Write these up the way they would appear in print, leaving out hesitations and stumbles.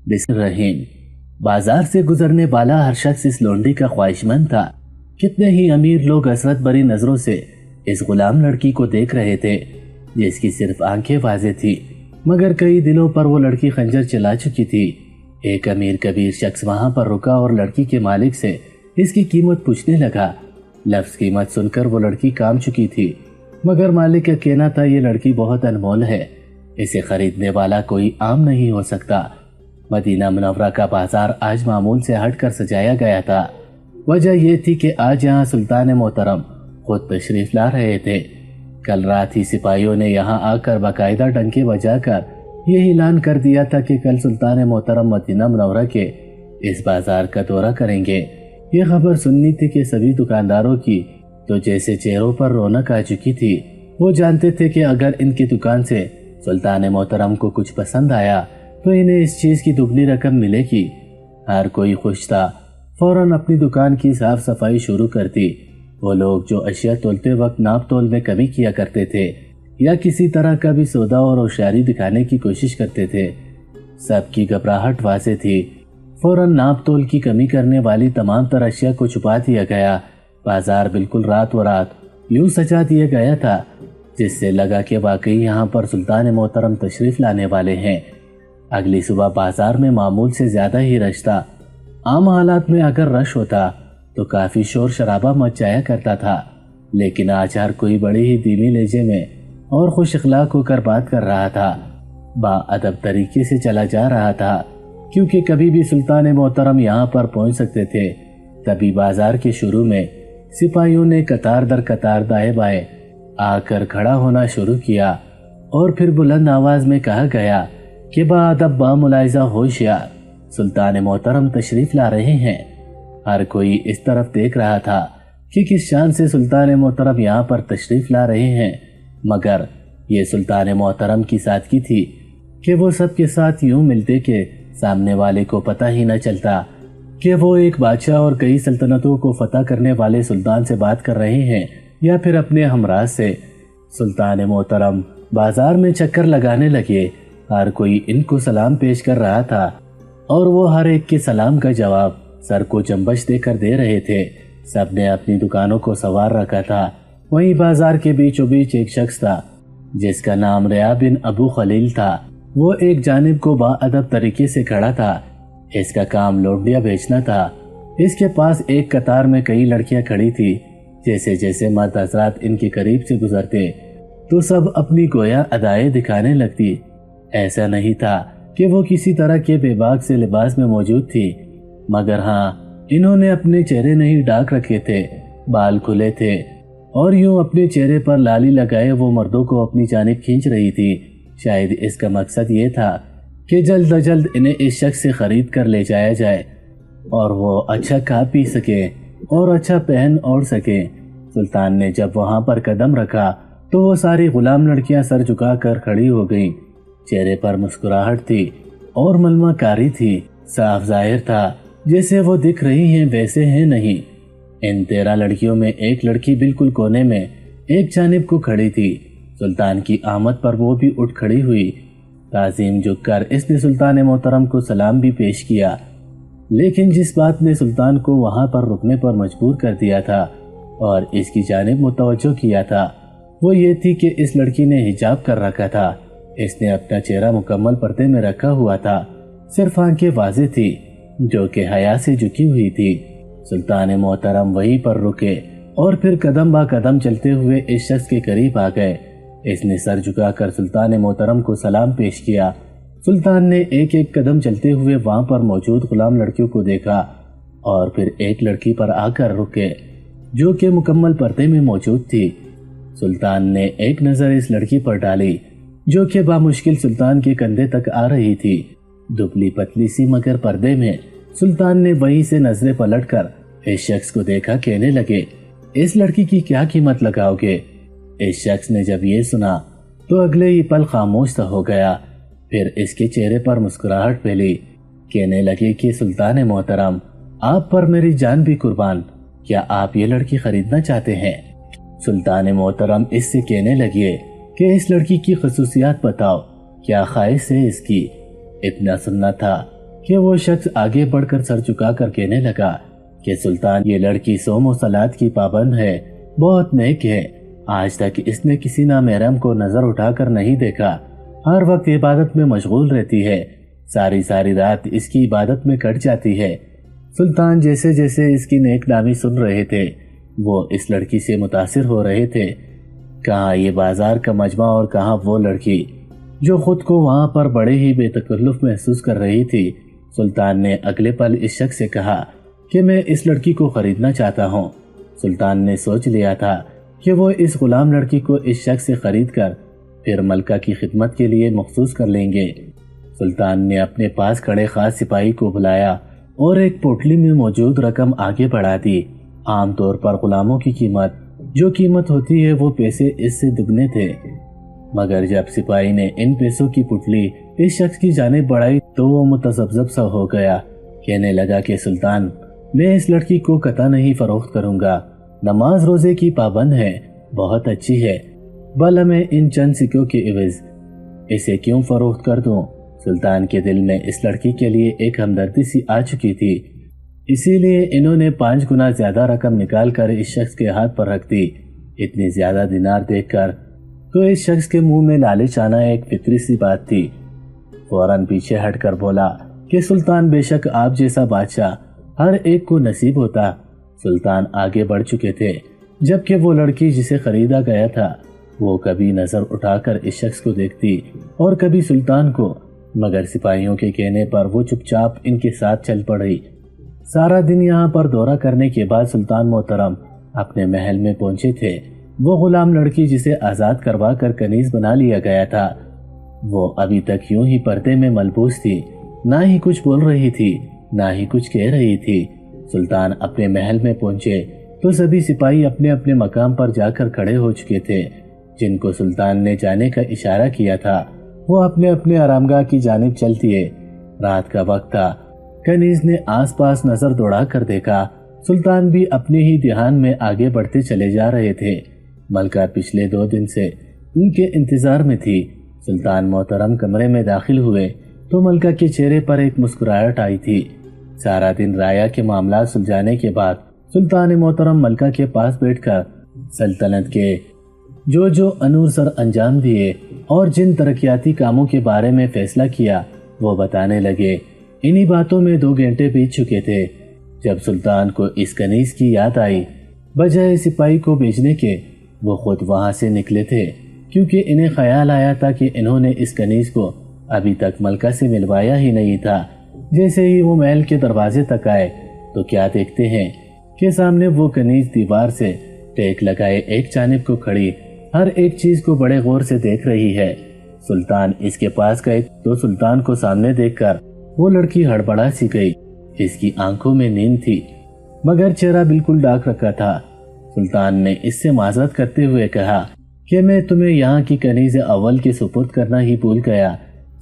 بسم الرحیم۔ بازار سے گزرنے والا ہر شخص اس لونڈی کا خواہشمند تھا۔ کتنے ہی امیر لوگ حسرت بری نظروں سے اس غلام لڑکی کو دیکھ رہے تھے جس کی صرف آنکھیں واضح تھی، مگر کئی دلوں پر وہ لڑکی خنجر چلا چکی تھی۔ ایک امیر کبیر شخص وہاں پر رکا اور لڑکی کے مالک سے اس کی قیمت پوچھنے لگا۔ لفظ قیمت سن کر وہ لڑکی کام چکی تھی، مگر مالک کا کہنا تھا یہ لڑکی بہت انمول ہے، اسے خریدنے والا کوئی عام نہیں ہو سکتا۔ مدینہ منورہ کا بازار آج معمول سے ہٹ کر سجایا گیا تھا۔ وجہ یہ تھی کہ آج یہاں سلطان محترم خود تشریف لا رہے تھے۔ کل رات ہی سپاہیوں نے یہاں آ کر باقاعدہ ڈنکے بجا کر یہ اعلان کر دیا تھا کہ کل سلطان محترم مدینہ منورہ کے اس بازار کا دورہ کریں گے۔ یہ خبر سننی تھی کہ سبھی دکانداروں کی تو جیسے چہروں پر رونق آ چکی تھی۔ وہ جانتے تھے کہ اگر ان کی دکان سے سلطان محترم کو کچھ پسند آیا تو انہیں اس چیز کی دگنی رقم ملے گی۔ ہر کوئی خوش تھا، فوراً اپنی دکان کی صاف صفائی شروع کر دی۔ وہ لوگ جو اشیاء تولتے وقت ناپ تول میں کمی کیا کرتے تھے یا کسی طرح کا بھی سودا اور ہوشیاری دکھانے کی کوشش کرتے تھے، سب کی گھبراہٹ واضح تھی۔ فوراً ناپ تول کی کمی کرنے والی تمام تر اشیاء کو چھپا دیا گیا۔ بازار بالکل رات و رات یوں سجا دیا گیا تھا جس سے لگا کہ واقعی یہاں پر سلطان محترم تشریف لانے والے ہیں۔ اگلی صبح بازار میں معمول سے زیادہ ہی رش تھا۔ عام حالات میں اگر رش ہوتا تو کافی شور شرابہ مچ جایا کرتا تھا، لیکن آج ہر کوئی بڑی ہی دھیمی لہجے میں اور خوش اخلاق ہو کر بات کر رہا تھا، با ادب طریقے سے چلا جا رہا تھا، کیونکہ کبھی بھی سلطان محترم یہاں پر پہنچ سکتے تھے۔ تبھی بازار کے شروع میں سپاہیوں نے قطار در قطار دائیں بائیں آ کر کھڑا ہونا شروع کیا اور پھر بلند آواز میں کہا گیا کہ با ادب با ملاحظہ ہوشیار، سلطان محترم تشریف لا رہے ہیں۔ ہر کوئی اس طرف دیکھ رہا تھا کہ کس شان سے سلطان محترم یہاں پر تشریف لا رہے ہیں، مگر یہ سلطان محترم کی سادگی تھی کہ وہ سب کے ساتھ یوں ملتے کہ سامنے والے کو پتہ ہی نہ چلتا کہ وہ ایک بادشاہ اور کئی سلطنتوں کو فتح کرنے والے سلطان سے بات کر رہے ہیں یا پھر اپنے ہمراہ سے۔ سلطان محترم بازار میں چکر لگانے لگے، ہر کوئی ان کو سلام پیش کر رہا تھا اور وہ ہر ایک کے سلام کا جواب سر کو جنبش دے کر دے رہے تھے۔ سب نے اپنی دکانوں کو سنوار رکھا تھا۔ وہیں بازار کے بیچوں بیچ ایک شخص تھا جس کا نام ریا بن ابو خلیل تھا۔ وہ ایک جانب کو با ادب طریقے سے کھڑا تھا، اس کا کام لونڈیاں بیچنا تھا۔ اس کے پاس ایک قطار میں کئی لڑکیاں کھڑی تھی۔ جیسے جیسے مرد حضرات ان کے قریب سے گزرتے تو سب اپنی گویا ادائیں دکھانے لگتی۔ ایسا نہیں تھا کہ وہ کسی طرح کے بے باک سے لباس میں موجود تھی، مگر ہاں انہوں نے اپنے چہرے نہیں ڈھانک رکھے تھے، بال کھلے تھے اور یوں اپنے چہرے پر لالی لگائے وہ مردوں کو اپنی جانب کھینچ رہی تھی۔ شاید اس کا مقصد یہ تھا کہ جلد از جلد انہیں اس شخص سے خرید کر لے جایا جائے اور وہ اچھا کھا پی سکیں اور اچھا پہن اوڑھ سکیں۔ سلطان نے جب وہاں پر قدم رکھا تو وہ ساری غلام لڑکیاں سر جھکا کر کھڑی ہو گئیں۔ چہرے پر مسکراہٹ تھی اور ملمہ کاری تھی۔ صاف ظاہر تھا جیسے وہ دکھ رہی ہیں ویسے ہیں نہیں۔ ان 13 لڑکیوں میں ایک لڑکی بالکل کونے میں ایک جانب کو کھڑی تھی۔ سلطان کی آمد پر وہ بھی اٹھ کھڑی ہوئی۔ تعظیم جھک کر اس نے سلطان محترم کو سلام بھی پیش کیا، لیکن جس بات نے سلطان کو وہاں پر رکنے پر مجبور کر دیا تھا اور اس کی جانب متوجہ کیا تھا وہ یہ تھی کہ اس لڑکی نے حجاب کر رکھا تھا۔ اس نے اپنا چہرہ مکمل پردے میں رکھا ہوا تھا، صرف آنکھیں واضح تھی جو کہ حیا سے جھکی ہوئی تھی۔ سلطان محترم وہیں پر رکے اور پھر قدم با قدم چلتے ہوئے اس شخص کے قریب آ گئے۔ اس نے سر جھکا کر سلطان محترم کو سلام پیش کیا۔ سلطان نے ایک ایک قدم چلتے ہوئے وہاں پر موجود غلام لڑکیوں کو دیکھا اور پھر ایک لڑکی پر آ کر رکے جو کہ مکمل پردے میں موجود تھی۔ سلطان نے ایک نظر اس لڑکی پر ڈالی جو کہ بامشکل سلطان کے کندھے تک آ رہی تھی، دبلی پتلی سی مگر پردے میں۔ سلطان نے وہیں سے نظریں پلٹ کر اس شخص کو دیکھا، کہنے لگے اس لڑکی کی کیا قیمت لگاؤ گے؟ اس شخص نے جب یہ سنا تو اگلے ہی پل خاموش سا ہو گیا، پھر اس کے چہرے پر مسکراہٹ پھیلی، کہنے لگے کہ سلطان محترم آپ پر میری جان بھی قربان، کیا آپ یہ لڑکی خریدنا چاہتے ہیں؟ سلطان محترم اس سے کہنے لگے کہ اس لڑکی کی خصوصیات بتاؤ، کیا خواہش ہے اس کی؟ اتنا سننا تھا کہ وہ شخص آگے بڑھ کر سر جھکا کر کہنے لگا کہ سلطان، یہ لڑکی صوم و صلات کی پابند ہے، بہت نیک ہے، آج تک اس نے کسی نامحرم کو نظر اٹھا کر نہیں دیکھا، ہر وقت عبادت میں مشغول رہتی ہے، ساری رات اس کی عبادت میں کٹ جاتی ہے۔ سلطان جیسے جیسے اس کی نیک نامی سن رہے تھے وہ اس لڑکی سے متاثر ہو رہے تھے۔ کہاں یہ بازار کا مجمع اور کہاں وہ لڑکی جو خود کو وہاں پر بڑے ہی بے تکلف محسوس کر رہی تھی۔ سلطان نے اگلے پل اس شخص سے کہا کہ میں اس لڑکی کو خریدنا چاہتا ہوں۔ سلطان نے سوچ لیا تھا کہ وہ اس غلام لڑکی کو اس شخص سے خرید کر پھر ملکہ کی خدمت کے لیے مخصوص کر لیں گے۔ سلطان نے اپنے پاس کھڑے خاص سپاہی کو بلایا اور ایک پوٹلی میں موجود رقم آگے بڑھا دی۔ عام طور پر غلاموں کی قیمت ہوتی ہے وہ پیسے اس سے دگنے تھے، مگر جب سپاہی نے ان پیسوں کی پٹلی اس شخص کی جانب بڑھائی تو وہ متذبذب سا ہو گیا، کہنے لگا کہ سلطان، میں اس لڑکی کو قطع نہیں فروخت کروں گا، نماز روزے کی پابند ہے، بہت اچھی ہے، بھلا میں ان چند سکوں کے عوض اسے کیوں فروخت کر دوں؟ سلطان کے دل میں اس لڑکی کے لیے ایک ہمدردی سی آ چکی تھی، اسی لیے انہوں نے 5 گنا زیادہ رقم نکال کر اس شخص کے ہاتھ پر رکھ دی۔ اتنی زیادہ دینار دیکھ کر تو اس شخص کے منہ میں لالچ آنا ایک فطری سی بات تھی۔ فوراً پیچھے ہٹ کر بولا کہ سلطان، بے شک آپ جیسا بادشاہ ہر ایک کو نصیب ہوتا۔ سلطان آگے بڑھ چکے تھے، جبکہ وہ لڑکی جسے خریدا گیا تھا وہ کبھی نظر اٹھا کر اس شخص کو دیکھتی اور کبھی سلطان کو، مگر سپاہیوں کے کہنے پر وہ چپ چاپ ان کے ساتھ چل پڑی۔ سارا دن یہاں پر دورہ کرنے کے بعد سلطان محترم اپنے محل میں پہنچے تھے۔ وہ غلام لڑکی جسے آزاد کروا کر کنیز بنا لیا گیا تھا وہ ابھی تک یوں ہی پردے میں ملبوس تھی، نہ ہی کچھ بول رہی تھی نہ ہی کچھ کہہ رہی تھی۔ سلطان اپنے محل میں پہنچے تو سبھی سپاہی اپنے اپنے مقام پر جا کر کھڑے ہو چکے تھے۔ جن کو سلطان نے جانے کا اشارہ کیا تھا وہ اپنے اپنے آرامگاہ کی جانب چل دیے۔ رات کا وقت تھا۔ کنیز نے آس پاس نظر دوڑا کر دیکھا، سلطان بھی اپنے ہی دھیان میں آگے بڑھتے چلے جا رہے تھے۔ ملکہ پچھلے 2 دن سے ان کے انتظار میں تھی۔ سلطان محترم کمرے میں داخل ہوئے تو ملکہ کے چہرے پر ایک مسکراہٹ آئی تھی۔ سارا دن رایا کے معاملات سلجھانے کے بعد سلطان محترم ملکہ کے پاس بیٹھ کر سلطنت کے جو انور سر انجام دیے اور جن ترقیاتی کاموں کے بارے میں فیصلہ کیا وہ بتانے لگے۔ انہی باتوں میں 2 گھنٹے بیت چکے تھے جب سلطان کو اس کنیز کی یاد آئی۔ بجائے سپاہی کو بھیجنے کے وہ خود وہاں سے نکلے تھے، کیونکہ انہیں خیال آیا تھا کہ انہوں نے اس کنیز کو ابھی تک ملکہ سے ملوایا ہی نہیں تھا۔ جیسے ہی وہ محل کے دروازے تک آئے تو کیا دیکھتے ہیں کہ سامنے وہ کنیز دیوار سے ٹیک لگائے ایک جانب کو کھڑی ہر ایک چیز کو بڑے غور سے دیکھ رہی ہے۔ سلطان اس کے پاس گئے تو سلطان کو سامنے دیکھ کر وہ لڑکی ہڑبڑا سی گئی۔ اس کی آنکھوں میں نیند تھی مگر چہرہ بالکل ڈاک رکھا تھا۔ سلطان نے اس سے معذرت کرتے ہوئے کہا کہ میں تمہیں یہاں کی کنیز اول کے سپرد کرنا ہی بھول گیا۔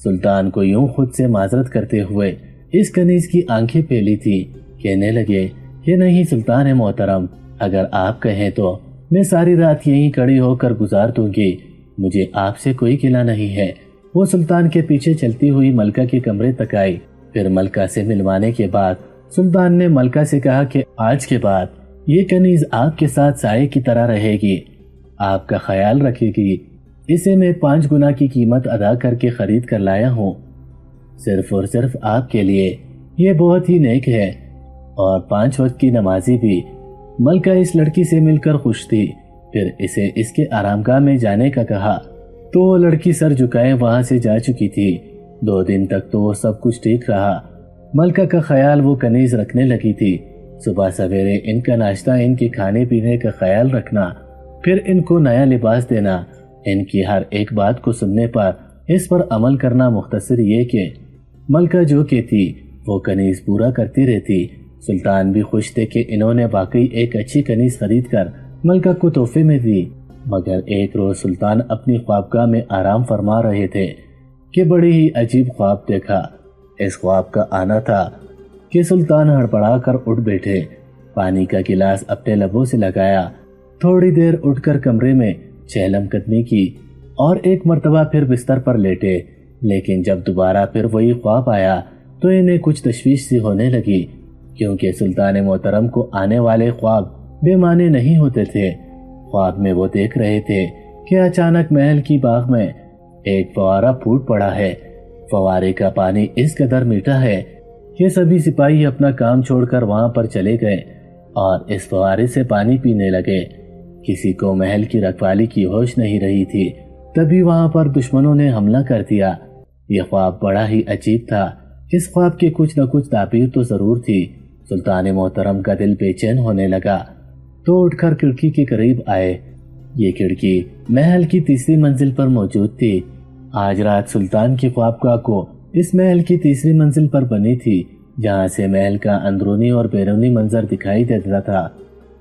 سلطان کو یوں خود سے معذرت کرتے ہوئے اس کنیز کی آنکھیں پھیلی تھی، کہنے لگے کہ نہیں سلطان محترم، اگر آپ کہیں تو میں ساری رات یہیں کھڑی ہو کر گزار دوں گی، مجھے آپ سے کوئی گلہ نہیں ہے۔ وہ سلطان کے پیچھے چلتی ہوئی ملکہ کے کمرے تک آئی۔ پھر ملکہ سے ملوانے کے بعد سلطان نے ملکہ سے کہا کہ آج کے بعد یہ کنیز آپ کے ساتھ سائے کی طرح رہے گی، آپ کا خیال رکھے گی۔ اسے میں 5 گنا کی قیمت ادا کر کے خرید کر لایا ہوں، صرف اور صرف آپ کے لیے۔ یہ بہت ہی نیک ہے اور 5 وقت کی نمازی بھی۔ ملکہ اس لڑکی سے مل کر خوش تھی۔ پھر اسے اس کے آرامگاہ میں جانے کا کہا تو وہ لڑکی سر جھکائے وہاں سے جا چکی تھی۔ 2 دن تک تو وہ سب کچھ ٹھیک رہا۔ ملکہ کا خیال وہ کنیز رکھنے لگی تھی۔ صبح سویرے ان کا ناشتہ، ان کے کھانے پینے کا خیال رکھنا، پھر ان کو نیا لباس دینا، ان کی ہر ایک بات کو سننے پر اس پر عمل کرنا۔ مختصر یہ کہ ملکہ جو کہتی وہ کنیز پورا کرتی رہتی۔ سلطان بھی خوش تھے کہ انہوں نے واقعی ایک اچھی کنیز خرید کر ملکہ کو تحفے میں دی۔ مگر ایک روز سلطان اپنی خوابگاہ میں آرام فرما رہے تھے کہ بڑی ہی عجیب خواب دیکھا۔ اس خواب کا آنا تھا کہ سلطان ہڑبڑا کر اٹھ بیٹھے، پانی کا گلاس اپنے لبوں سے لگایا، تھوڑی دیر اٹھ کر کمرے میں چہلم قدمی کی اور ایک مرتبہ پھر بستر پر لیٹے۔ لیکن جب دوبارہ پھر وہی خواب آیا تو انہیں کچھ تشویش سی ہونے لگی، کیونکہ سلطان محترم کو آنے والے خواب بے معنی نہیں ہوتے تھے۔ خواب میں وہ دیکھ رہے تھے کہ اچانک محل کی باغ میں ایک فوارہ پھوٹ پڑا ہے۔ فوارے کا پانی اس قدر میٹھا ہے کہ سبھی سپاہی اپنا کام چھوڑ کر وہاں پر چلے گئے اور اس فوارے سے پانی پینے لگے۔ کسی کو محل کی رکھوالی کی ہوش نہیں رہی تھی، تبھی وہاں پر دشمنوں نے حملہ کر دیا۔ یہ خواب بڑا ہی عجیب تھا، اس خواب کے کچھ نہ کچھ تعبیر تو ضرور تھی۔ سلطان محترم کا دل بے چین ہونے لگا تو اٹھ کر کھڑکی کے قریب آئے۔ یہ کھڑکی محل کی تیسری منزل پر موجود تھی۔ آج رات سلطان کی خوابگاہ کو اس محل کی تیسری منزل پر بنی تھی، جہاں سے محل کا اندرونی اور بیرونی منظر دکھائی دیتا تھا۔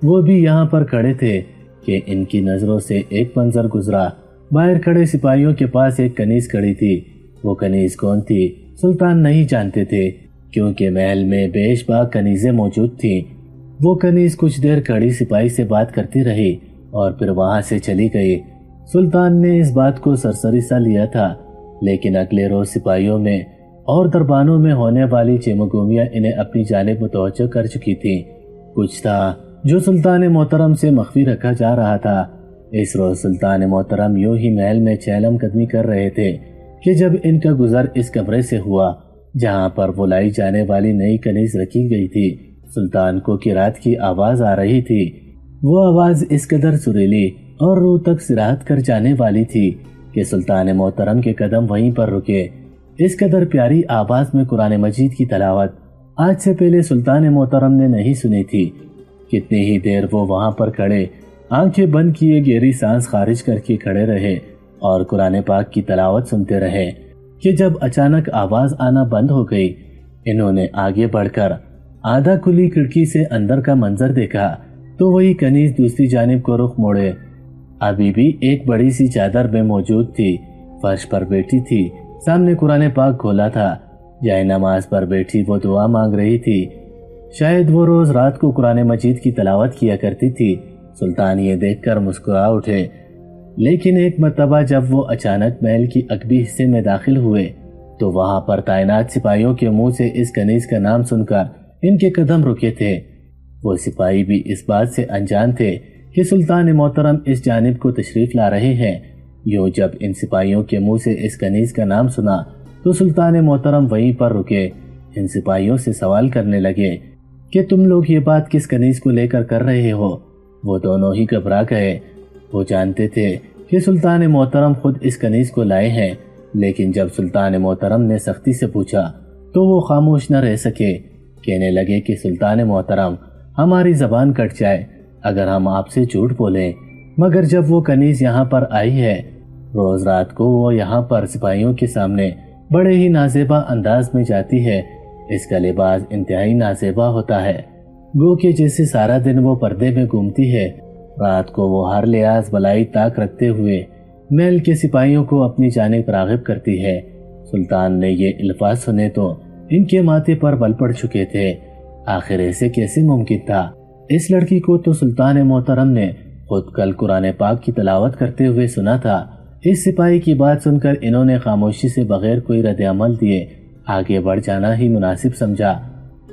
وہ بھی یہاں پر کھڑے تھے کہ ان کی نظروں سے ایک منظر گزرا۔ باہر کھڑے سپاہیوں کے پاس ایک کنیز کھڑی تھی۔ وہ کنیز کون تھی سلطان نہیں جانتے تھے، کیونکہ محل میں بیش باغ کنیزیں موجود تھیں۔ وہ کنیز کچھ دیر کھڑی سپاہی سے بات کرتی رہی اور پھر وہاں سے چلی گئی۔ سلطان نے اس بات کو سرسری سا لیا تھا، لیکن اگلے روز سپاہیوں میں اور دربانوں میں ہونے والی چمگومیاں انہیں اپنی جانب متوجہ کر چکی تھیں۔ کچھ تھا جو سلطان محترم سے مخفی رکھا جا رہا تھا۔ اس روز سلطان محترم یوں ہی محل میں چہلم قدمی کر رہے تھے کہ جب ان کا گزر اس کمرے سے ہوا جہاں پر وہ لائی جانے والی نئی کنیز رکھی گئی تھی۔ سلطان کو قرات کی آواز آ رہی تھی۔ وہ آواز اس قدر سریلی اور روح تک سرایت کر جانے والی تھی کہ سلطان محترم کے قدم وہیں پر رکے۔ اس قدر پیاری آواز میں قرآن مجید کی تلاوت آج سے پہلے سلطان محترم نے نہیں سنی تھی۔ کتنی ہی دیر وہ وہاں پر کھڑے، آنکھیں بند کیے گہری سانس خارج کر کے کھڑے رہے اور قرآن پاک کی تلاوت سنتے رہے کہ جب اچانک آواز آنا بند ہو گئی، انہوں نے آگے بڑھ کر آدھا کھلی کھڑکی سے اندر کا منظر دیکھا تو وہی کنیز دوسری جانب کو رخ موڑے ابھی بھی ایک بڑی سی چادر میں موجود تھی، فرش پر بیٹھی تھی، سامنے قرآن پاک کھولا تھا، جائے نماز پر بیٹھی وہ دعا مانگ رہی تھی۔ شاید وہ روز رات کو قرآن مجید کی تلاوت کیا کرتی تھی۔ سلطان یہ دیکھ کر مسکرا اٹھے، لیکن ایک مرتبہ جب وہ اچانک محل کی عقبی حصے میں داخل ہوئے تو وہاں پر تعینات سپاہیوں کے منہ سے اس کنیز کا نام سن کر ان کے قدم رکے تھے۔ وہ سپاہی بھی اس بات سے انجان تھے کہ سلطان محترم اس جانب کو تشریف لا رہے ہیں۔ یوں جب ان سپاہیوں کے منہ سے اس کنیز کا نام سنا تو سلطان محترم وہیں پر رکے، ان سپاہیوں سے سوال کرنے لگے کہ تم لوگ یہ بات کس کنیز کو لے کر رہے ہو؟ وہ دونوں ہی گھبرا گئے۔ وہ جانتے تھے کہ سلطان محترم خود اس کنیز کو لائے ہیں، لیکن جب سلطان محترم نے سختی سے پوچھا تو وہ خاموش نہ رہ سکے۔ کہنے لگے کہ سلطان محترم، ہماری زبان کٹ جائے اگر ہم آپ سے جھوٹ بولیں، مگر جب وہ کنیز یہاں پر آئی ہے، روز رات کو وہ یہاں پر سپاہیوں کے سامنے بڑے ہی نازیبا انداز میں جاتی ہے۔ اس کا لباس انتہائی نازیبا ہوتا ہے، گو کہ جیسے سارا دن وہ پردے میں گھومتی ہے، رات کو وہ ہر لحاظ بلائی طاق رکھتے ہوئے محل کے سپاہیوں کو اپنی جانب راغب کرتی ہے۔ سلطان نے یہ الفاظ سنے تو ان کے ماتھے پر بل پڑ چکے تھے۔ آخر ایسے کیسے ممکن تھا؟ اس لڑکی کو تو سلطان محترم نے خود کل قرآن پاک کی تلاوت کرتے ہوئے سنا تھا۔ اس سپاہی کی بات سن کر انہوں نے خاموشی سے بغیر کوئی رد عمل دیے آگے بڑھ جانا ہی مناسب سمجھا۔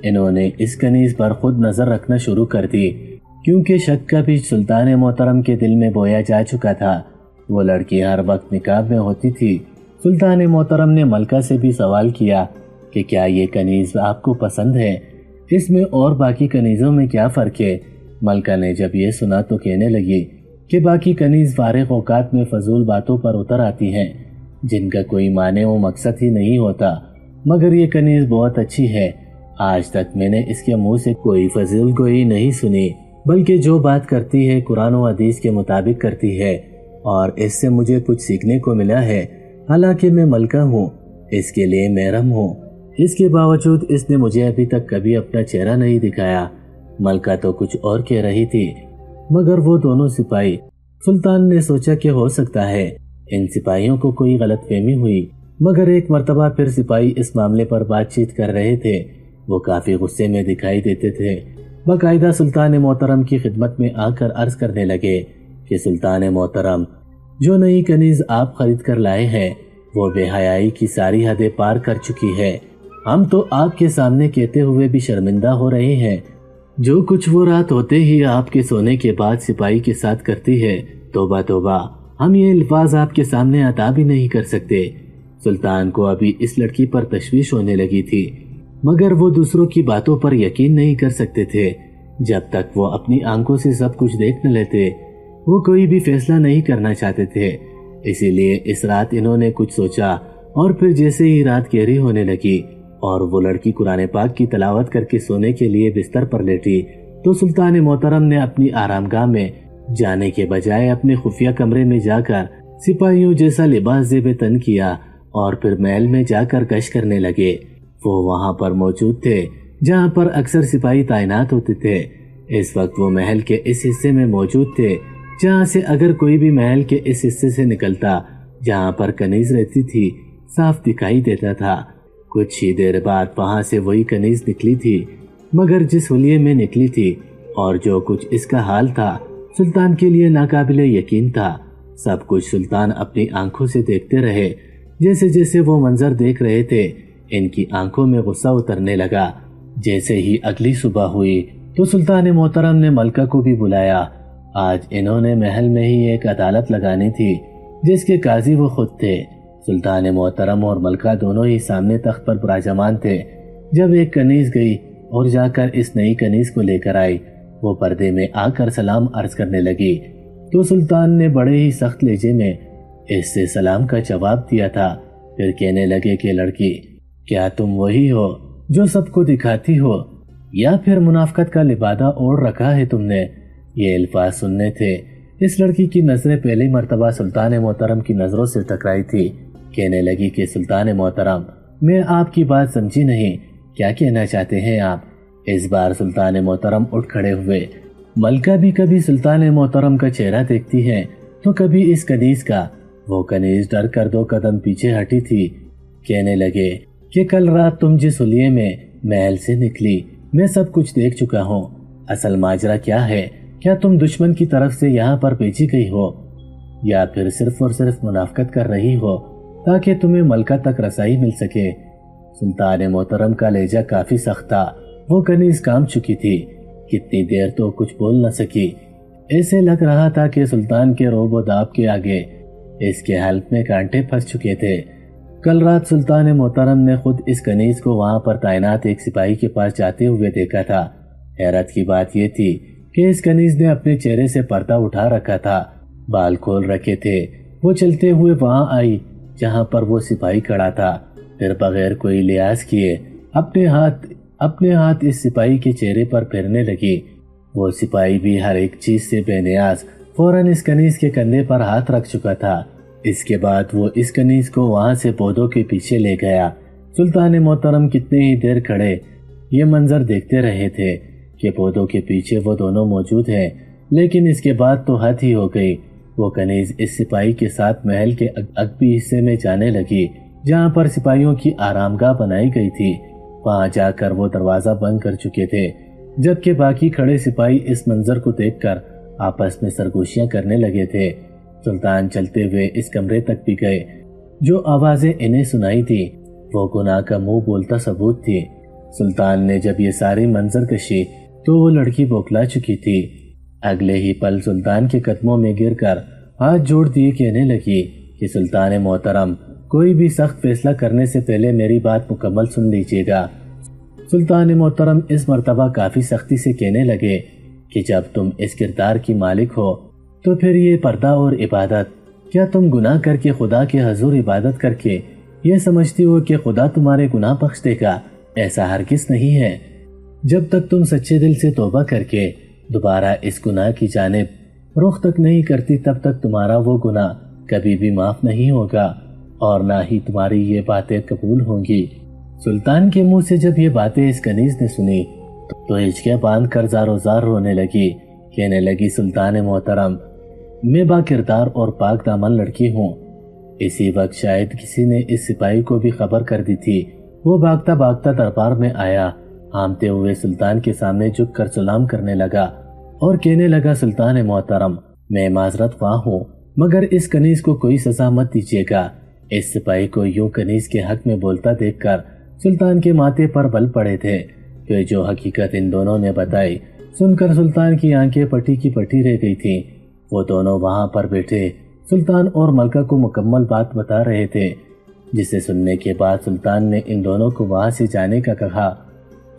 انہوں نے اس کنیز پر خود نظر رکھنا شروع کر دی، کیونکہ شک کا بھی سلطان محترم کے دل میں بویا جا چکا تھا۔ وہ لڑکی ہر وقت نقاب میں ہوتی تھی۔ سلطان محترم نے ملکہ سے بھی سوال کیا کہ کیا یہ کنیز آپ کو پسند ہے؟ اس میں اور باقی کنیزوں میں کیا فرق ہے؟ ملکہ نے جب یہ سنا تو کہنے لگی کہ باقی کنیز فارغ اوقات میں فضول باتوں پر اتر آتی ہیں، جن کا کوئی معنی و مقصد ہی نہیں ہوتا، مگر یہ کنیز بہت اچھی ہے۔ آج تک میں نے اس کے منہ سے کوئی فضول گوئی نہیں سنی، بلکہ جو بات کرتی ہے قرآن و حدیث کے مطابق کرتی ہے، اور اس سے مجھے کچھ سیکھنے کو ملا ہے۔ حالانکہ میں ملکہ ہوں، اس کے لیے محرم ہوں، اس کے باوجود اس نے مجھے ابھی تک کبھی اپنا چہرہ نہیں دکھایا۔ ملکہ تو کچھ اور کہہ رہی تھی، مگر وہ دونوں سپاہی، سلطان نے سوچا کہ ہو سکتا ہے ان سپاہیوں کو کوئی غلط فہمی ہوئی، مگر ایک مرتبہ پھر سپاہی اس معاملے پر بات چیت کر رہے تھے۔ وہ کافی غصے میں دکھائی دیتے تھے، باقاعدہ سلطان محترم کی خدمت میں آ کر عرض کرنے لگے کہ سلطان محترم، جو نئی کنیز آپ خرید کر لائے ہیں وہ بے حیائی کی ساری حدیں پار کر چکی ہے۔ ہم تو آپ کے سامنے کہتے ہوئے بھی شرمندہ ہو رہے ہیں، جو کچھ وہ رات ہوتے ہی آپ کے سونے کے بعد سپاہی کے ساتھ کرتی ہے، توبہ توبہ، ہم یہ الفاظ آپ کے سامنے عطا بھی نہیں کر سکتے۔ سلطان کو ابھی اس لڑکی پر تشویش ہونے لگی تھی، مگر وہ دوسروں کی باتوں پر یقین نہیں کر سکتے تھے۔ جب تک وہ اپنی آنکھوں سے سب کچھ دیکھ نہ لیتے، وہ کوئی بھی فیصلہ نہیں کرنا چاہتے تھے۔ اسی لیے اس رات انہوں نے کچھ سوچا، اور پھر جیسے ہی رات گہری ہونے لگی اور وہ لڑکی قرآن پاک کی تلاوت کر کے سونے کے لیے بستر پر لیٹی، تو سلطان محترم نے اپنی آرام گاہ میں جانے کے بجائے اپنے خفیہ کمرے میں جا کر سپاہیوں جیسا لباس زیب تن کیا اور پھر محل میں جا کر گشت کرنے لگے۔ وہ وہاں پر موجود تھے جہاں پر اکثر سپاہی تعینات ہوتے تھے۔ اس وقت وہ محل کے اس حصے میں موجود تھے جہاں سے اگر کوئی بھی محل کے اس حصے سے نکلتا جہاں پر کنیز رہتی تھی صاف دکھائی دیتا تھا۔ کچھ ہی دیر بعد وہاں سے وہی کنیز نکلی تھی، مگر جس حلیے میں نکلی تھی اور جو کچھ اس کا حال تھا سلطان کے لیے ناقابل یقین تھا۔ سب کچھ سلطان اپنی آنکھوں سے دیکھتے رہے۔ جیسے جیسے وہ منظر دیکھ رہے تھے ان کی آنکھوں میں غصہ اترنے لگا۔ جیسے ہی اگلی صبح ہوئی تو سلطان محترم نے ملکہ کو بھی بلایا۔ آج انہوں نے محل میں ہی ایک عدالت لگانی تھی جس کے قاضی وہ خود تھے۔ سلطان محترم اور ملکہ دونوں ہی سامنے تخت پر براجمان تھے جب ایک کنیز گئی اور جا کر اس نئی کنیز کو لے کر آئی۔ وہ پردے میں آ کر سلام عرض کرنے لگی تو سلطان نے بڑے ہی سخت لہجے میں اس سے سلام کا جواب دیا تھا۔ پھر کہنے لگے کہ لڑکی، کیا تم وہی ہو جو سب کو دکھاتی ہو، یا پھر منافقت کا لبادہ اوڑھ رکھا ہے تم نے؟ یہ الفاظ سننے تھے۔ اس لڑکی کی نظریں پہلی مرتبہ سلطان محترم کی نظروں سے ٹکرائی تھی۔ کہنے لگی کہ سلطان محترم، میں آپ کی بات سمجھی نہیں، کیا کہنا چاہتے ہیں آپ؟ اس بار سلطان محترم اٹھ کھڑے ہوئے۔ ملکہ بھی کبھی سلطان محترم کا چہرہ دیکھتی ہے تو کبھی اس کنیز کا۔ وہ کنیز ڈر کر 2 قدم پیچھے ہٹی تھی۔ کہنے لگے کہ کل رات تم جس حلیے میں محل سے نکلی میں سب کچھ دیکھ چکا ہوں۔ اصل ماجرا کیا ہے؟ کیا تم دشمن کی طرف سے یہاں پر بھیجی گئی ہو، یا پھر صرف اور صرف منافقت کر رہی ہو تاکہ تمہیں ملکہ تک رسائی مل سکے؟ سلطان محترم کا لہجہ کافی سخت تھا۔ وہ کنیز کام چکی تھی، کتنی دیر تو کچھ بول نہ سکی۔ ایسے لگ رہا تھا کہ سلطان کے روب و داب کے آگے اس کے حلق میں کانٹے پھنس چکے تھے۔ کل رات سلطان محترم نے خود اس کنیز کو وہاں پر تعینات ایک سپاہی کے پاس جاتے ہوئے دیکھا تھا۔ حیرت کی بات یہ تھی کہ اس کنیز نے اپنے چہرے سے پردہ اٹھا رکھا تھا، بال کھول رکھے تھے۔ وہ چلتے ہوئے وہاں آئی جہاں پر وہ سپاہی کھڑا تھا، پھر بغیر کوئی لحاظ کیے اپنے ہاتھ اس سپاہی کے چہرے پر پھیرنے لگی۔ وہ سپاہی بھی ہر ایک چیز سے بے نیاز فوراً اس کنیز کے کندھے پر ہاتھ رکھ چکا تھا۔ اس کے بعد وہ اس کنیز کو وہاں سے پودوں کے پیچھے لے گیا۔ سلطان محترم کتنے ہی دیر کھڑے یہ منظر دیکھتے رہے تھے کہ پودوں کے پیچھے وہ دونوں موجود ہیں، لیکن اس کے بعد تو حد ہی ہو گئی۔ وہ کنیز اس سپاہی کے ساتھ محل کے عقبی حصے میں جانے لگی جہاں پر سپاہیوں کی آرام گاہ بنائی گئی تھی۔ وہاں جا کر وہ دروازہ بند کر چکے تھے، جبکہ باقی کھڑے سپاہی اس منظر کو دیکھ کر آپس میں سرگوشیاں کرنے لگے تھے۔ سلطان چلتے ہوئے اس کمرے تک بھی گئے۔ جو آوازیں انہیں سنائی تھی وہ گناہ کا منہ بولتا ثبوت تھی۔ سلطان نے جب یہ ساری منظر کشی تو وہ لڑکی بوکھلا چکی تھی۔ اگلے ہی پل سلطان کے قدموں میں گر کر ہاتھ جوڑ دیے کہنے لگی کہ سلطان محترم، کوئی بھی سخت فیصلہ کرنے سے پہلے میری بات مکمل سن لیجیے گا۔ سلطان محترم اس مرتبہ کافی سختی سے کہنے لگے کہ جب تم اس کردار کی مالک ہو تو پھر یہ پردہ اور عبادت، کیا تم گناہ کر کے خدا کے حضور عبادت کر کے یہ سمجھتی ہو کہ خدا تمہارے گناہ بخش دے گا؟ ایسا ہرگز نہیں ہے۔ جب تک تم سچے دل سے توبہ کر کے دوبارہ اس گناہ کی جانب رخ تک نہیں کرتی تب تک تمہارا وہ گناہ کبھی بھی معاف نہیں ہوگا اور نہ ہی تمہاری یہ باتیں قبول ہوں گی۔ سلطان کے منہ سے جب یہ باتیں اس کنیز نے سنی تو ہچکیاں باندھ کر زار و زار رونے لگی۔ کہنے لگی سلطان محترم، میں با کردار اور پاک دامن لڑکی ہوں۔ اسی وقت شاید کسی نے اس سپاہی کو بھی خبر کر دی تھی۔ وہ بھاگتا بھاگتا دربار میں آیا، ہامتے ہوئے سلطان کے سامنے جھک کر سلام کرنے لگا اور کہنے لگا سلطان محترم، میں معذرت خواہ ہوں، مگر اس کنیز کو کوئی سزا مت دیجیے گا۔ اس سپاہی کو یوں کنیز کے حق میں بولتا دیکھ کر سلطان کے ماتھے پر بل پڑے تھے۔ پھر جو حقیقت ان دونوں نے بتائی سن کر سلطان کی آنکھیں پٹی کی پٹی رہ گئی تھیں۔ وہ دونوں وہاں پر بیٹھے سلطان اور ملکہ کو مکمل بات بتا رہے تھے، جسے سننے کے بعد سلطان نے ان دونوں کو وہاں سے جانے کا کہا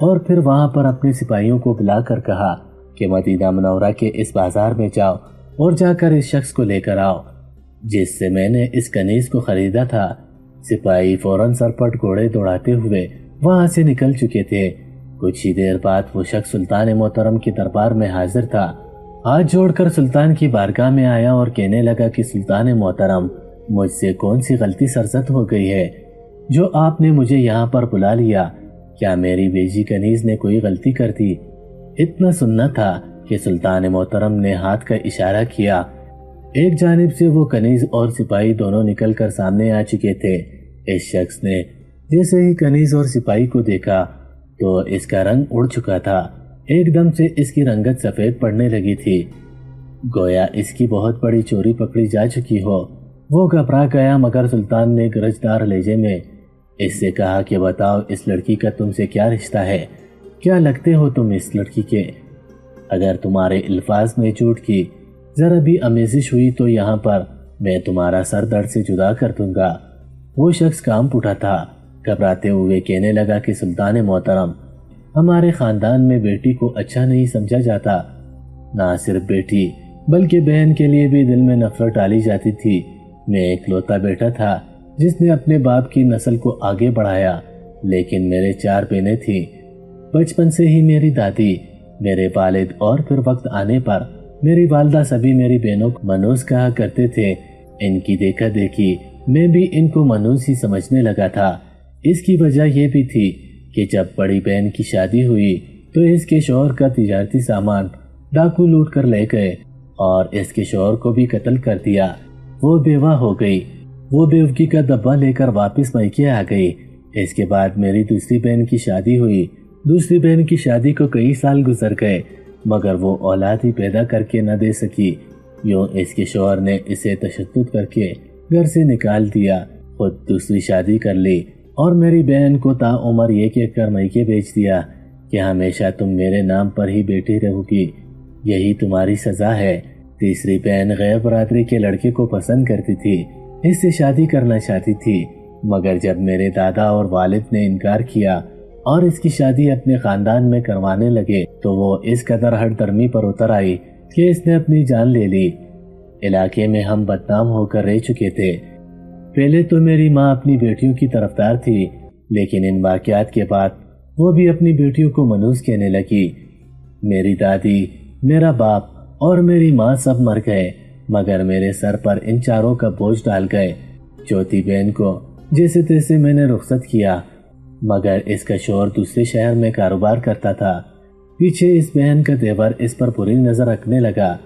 اور پھر وہاں پر اپنے سپاہیوں کو بلا کر کہا کہ مدینہ منورہ کے اس بازار میں جاؤ اور جا کر اس شخص کو لے کر آؤ جس سے میں نے اس کنیز کو خریدا تھا۔ سپاہی فوراً سرپٹ گھوڑے دوڑاتے ہوئے وہاں سے نکل چکے تھے۔ کچھ ہی دیر بعد وہ شخص سلطان محترم کے دربار میں حاضر تھا۔ ہاتھ جوڑ کر سلطان کی بارگاہ میں آیا اور کہنے لگا کہ سلطان محترم، مجھ سے کون سی غلطی سرزد ہو گئی ہے جو آپ نے مجھے یہاں پر بلا لیا؟ کیا میری بیجی کنیز نے کوئی غلطی کر دی؟ اتنا سننا تھا کہ سلطان محترم نے ہاتھ کا اشارہ کیا۔ ایک جانب سے وہ کنیز اور سپاہی دونوں نکل کر سامنے آ چکے تھے۔ اس شخص نے جیسے ہی کنیز اور سپاہی کو دیکھا تو اس کا رنگ اڑ چکا تھا۔ ایک دم سے اس کی رنگت سفید پڑنے لگی تھی، گویا اس کی بہت بڑی چوری پکڑی جا چکی ہو۔ وہ گھبرا گیا، مگر سلطان نے گرجدار لہجے میں اس سے کہا کہ بتاؤ اس لڑکی کا تم سے کیا رشتہ ہے؟ کیا لگتے ہو تم اس لڑکی کے؟ اگر تمہارے الفاظ میں جھوٹ کی ذرا بھی آمیزش ہوئی تو یہاں پر میں تمہارا سر درد سے جدا کر دوں گا۔ وہ شخص کانپ اٹھا تھا، گھبراتے ہوئے کہنے لگا کہ سلطان محترم، ہمارے خاندان میں بیٹی کو اچھا نہیں سمجھا جاتا۔ نہ صرف بیٹی بلکہ بہن کے لیے بھی دل میں نفرت ڈالی جاتی تھی۔ میں ایک لوتا بیٹا تھا جس نے اپنے باپ کی نسل کو آگے بڑھایا، لیکن میرے 4 بہنیں تھیں۔ بچپن سے ہی میری دادی، میرے والد اور پھر وقت آنے پر میری والدہ سبھی میری بہنوں کو منوس کہا کرتے تھے۔ ان کی دیکھا دیکھی میں بھی ان کو منوس ہی سمجھنے لگا تھا۔ اس کی وجہ یہ بھی تھی کہ جب بڑی بہن کی شادی ہوئی تو اس کے شوہر کا تجارتی سامان ڈاکو لوٹ کر لے گئے اور اس کے شوہر کو بھی قتل کر دیا۔ وہ بیوہ ہو گئی۔ وہ بیوگی کا دبا لے کر واپس میکے آ گئی۔ اس کے بعد میری دوسری بہن کی شادی ہوئی۔ دوسری بہن کی شادی کو کئی سال گزر گئے مگر وہ اولاد ہی پیدا کر کے نہ دے سکی۔ یوں اس کے شوہر نے اسے تشدد کر کے گھر سے نکال دیا، خود دوسری شادی کر لی اور میری بہن کو تا عمر یہ کہہ کر میکے بھیج دیا کہ ہمیشہ تم میرے نام پر ہی بیٹھی رہو گی، یہی تمہاری سزا ہے۔ تیسری بہن غیر برادری کے لڑکے کو پسند کرتی تھی، اس سے شادی کرنا چاہتی تھی، مگر جب میرے دادا اور والد نے انکار کیا اور اس کی شادی اپنے خاندان میں کروانے لگے تو وہ اس قدر ہٹ درمی پر اتر آئی کہ اس نے اپنی جان لے لی۔ علاقے میں ہم بدنام ہو کر رہ چکے تھے۔ پہلے تو میری ماں اپنی بیٹیوں کی طرفدار تھی، لیکن ان واقعات کے بعد وہ بھی اپنی بیٹیوں کو منحوس کہنے لگی۔ میری دادی، میرا باپ اور میری ماں سب مر گئے مگر میرے سر پر ان چاروں کا بوجھ ڈال گئے۔ چوتھی بہن کو جیسے تیسے میں نے رخصت کیا مگر اس کا شوہر دوسرے شہر میں کاروبار کرتا تھا۔ پیچھے اس بہن کا دیور اس پر بری نظر رکھنے لگا۔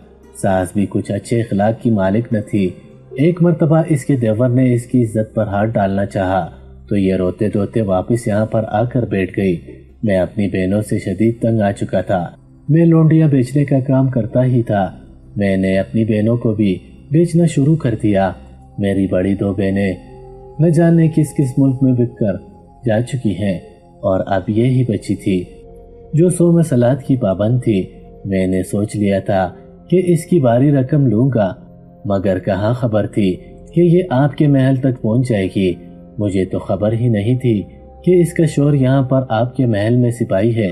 ساس بھی کچھ اچھے اخلاق کی مالک نہ تھی۔ ایک مرتبہ اس کے دیور نے اس کی عزت پر ہاتھ ڈالنا چاہا تو یہ روتے روتے واپس یہاں پر آ کر بیٹھ گئی۔ میں اپنی بہنوں سے شدید تنگ آ چکا تھا۔ میں لونڈیاں بیچنے کا کام کرتا ہی تھا۔ میں نے اپنی بہنوں کو بھی بیچنا شروع کر دیا۔ میری بڑی 2 بہنیں نہ جانے کس کس ملک میں بک کر جا چکی ہیں اور اب یہ ہی بچی تھی جو 100 میں صلات کی پابند تھی۔ میں نے سوچ لیا تھا کہ اس کی باری رقم لوں گا مگر کہاں خبر تھی کہ یہ آپ کے محل تک پہنچ جائے گی۔ مجھے تو خبر ہی نہیں تھی کہ اس کا شوہر یہاں پر آپ کے محل میں سپاہی ہے۔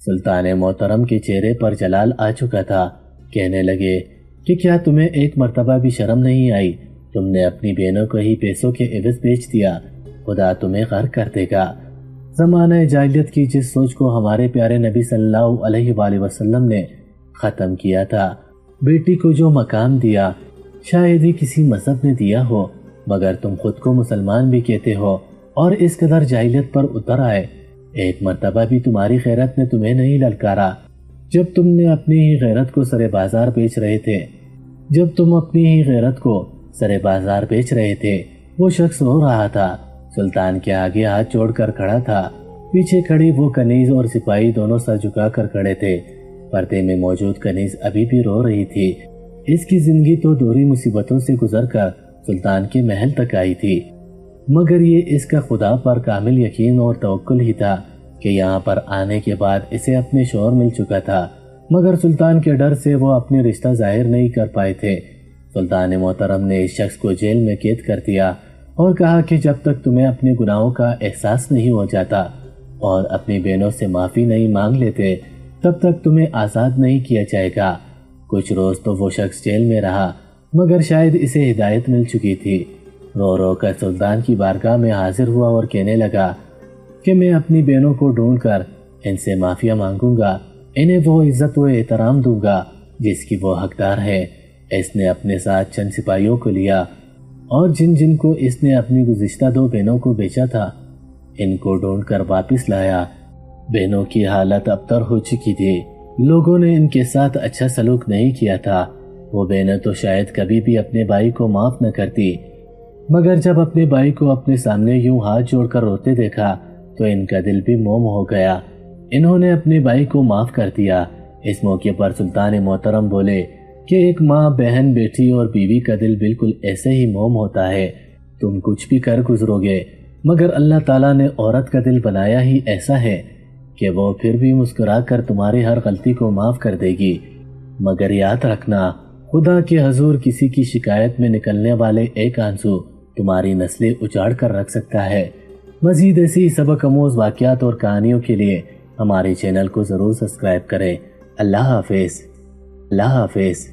سلطان محترم کے چہرے پر جلال آ چکا تھا۔ کہنے لگے کہ کیا تمہیں ایک مرتبہ بھی شرم نہیں آئی؟ تم نے اپنی بہنوں کو ہی پیسوں کے عوض بیچ دیا، خدا تمہیں غرق کر دے گا۔ زمانہ جاہلیت کی جس سوچ کو ہمارے پیارے نبی صلی اللہ علیہ وآلہ وسلم نے ختم کیا تھا، بیٹی کو جو مقام دیا شاید ہی کسی مذہب نے دیا ہو، مگر تم خود کو مسلمان بھی کہتے ہو اور اس قدر جاہلیت پر اتر آئے۔ ایک مرتبہ بھی تمہاری غیرت نے تمہیں نہیں للکارا جب تم نے اپنی ہی غیرت کو سرے بازار بیچ رہے تھے۔ جب تم اپنی ہی غیرت کو سرے بازار بیچ رہے تھے وہ شخص رو رہا تھا، سلطان کے آگے ہاتھ جوڑ کر کھڑا تھا۔ پیچھے کھڑی وہ کنیز اور سپاہی دونوں سر جھکا کر کھڑے تھے۔ پردے میں موجود کنیز ابھی بھی رو رہی تھی۔ اس کی زندگی تو دوہری مصیبتوں سے گزر کر سلطان کے محل تک آئی تھی۔ مگر یہ اس کا خدا پر کامل یقین اور توکل ہی تھا کہ یہاں پر آنے کے بعد اسے اپنے شوہر مل چکا تھا، مگر سلطان کے ڈر سے وہ اپنے رشتہ ظاہر نہیں کر پائے تھے۔ سلطان محترم نے اس شخص کو جیل میں قید کر دیا اور کہا کہ جب تک تمہیں اپنے گناہوں کا احساس نہیں ہو جاتا اور اپنی بہنوں سے معافی نہیں مانگ لیتے تب تک تمہیں آزاد نہیں کیا جائے گا۔ کچھ روز تو وہ شخص جیل میں رہا، مگر شاید اسے ہدایت مل چکی تھی۔ رو رو کر سلطان کی بارگاہ میں حاضر ہوا اور کہنے لگا کہ میں اپنی بہنوں کو ڈھونڈ کر ان سے معافی مانگوں گا، انہیں وہ عزت و احترام دوں گا جس کی وہ حقدار ہے۔ اس نے اپنے ساتھ چند سپاہیوں کو لیا اور جن جن کو اس نے اپنی گزشتہ 2 بہنوں کو بیچا تھا ان کو ڈھونڈ کر واپس لایا۔ بہنوں کی حالت ابتر ہو چکی تھی، لوگوں نے ان کے ساتھ اچھا سلوک نہیں کیا تھا۔ وہ بہنیں تو شاید کبھی بھی اپنے بھائی کو معاف نہ کرتی، مگر جب اپنے بھائی کو اپنے سامنے یوں ہاتھ جوڑ کر روتے دیکھا تو ان کا دل بھی موم ہو گیا۔ انہوں نے اپنے بھائی کو معاف کر دیا۔ اس موقع پر سلطان محترم بولے کہ ایک ماں، بہن، بیٹی اور بیوی کا دل بالکل ایسے ہی موم ہوتا ہے، تم کچھ بھی کر گزرو گے مگر اللہ تعالیٰ نے عورت کا دل بنایا ہی ایسا ہے کہ وہ پھر بھی مسکرا کر تمہاری ہر غلطی کو معاف کر دے گی۔ مگر یاد رکھنا، خدا کے حضور کسی کی شکایت میں نکلنے والے ایک آنسو تمہاری نسلیں اجاڑ کر رکھ سکتا ہے۔ مزید ایسی سبق آموز واقعات اور کہانیوں کے لیے ہمارے چینل کو ضرور سبسکرائب کریں۔ اللہ حافظ۔ اللہ حافظ۔